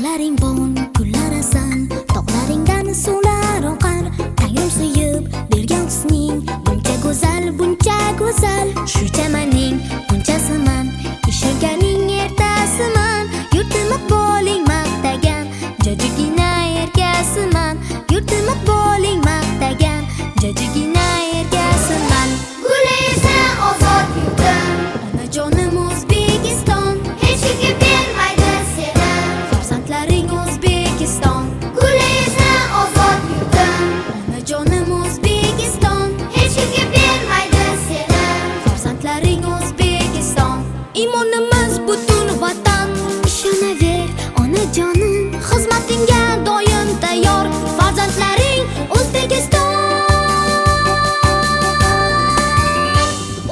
Bog'laring bon, gullarasan, tog'laringdan suvlar oqar. Tangrim suyib bergan husning buncha go'zal, buncha go'zal. Shu chamaning bunchasiman, ishirganing ertasiman. Yurtimiz bo'ling maqtagan, jajigina erkasiman. Yurtimiz bo'ling maqtagan, jajigina erkasiman. Gulaysa ozod yurtim, Onajonim O'zbekiston, hech kimga bermaydi seni. farzandlaring O'zbekiston. Gulaysa ozod yurtim, Onajonim O'zbekiston, hech kimga bermaydi seni. farzandlaring O'zbekiston. Imonimiz butun vatan, ishonaver onajonim, xizmatingga doim tayyor. Farzandlaring O'zbekiston,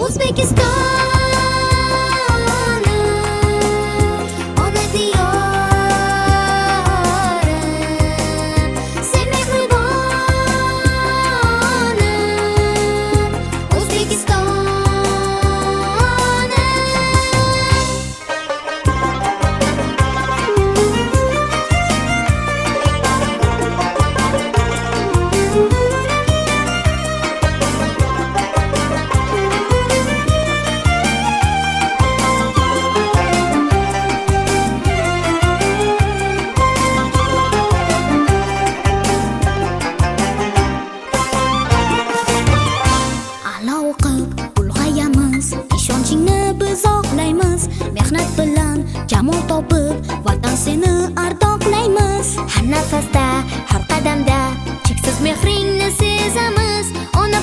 O'zbekistonim, ona diyorim, sen mehribonim, O'zbekistonim. A'lo o'qib ulg'ayamiz, ishonchingni biz oqlaymiz. Mehnat bilan jamol topib, vatan seni ardoqlaymiz. Har nafasda, har qadamda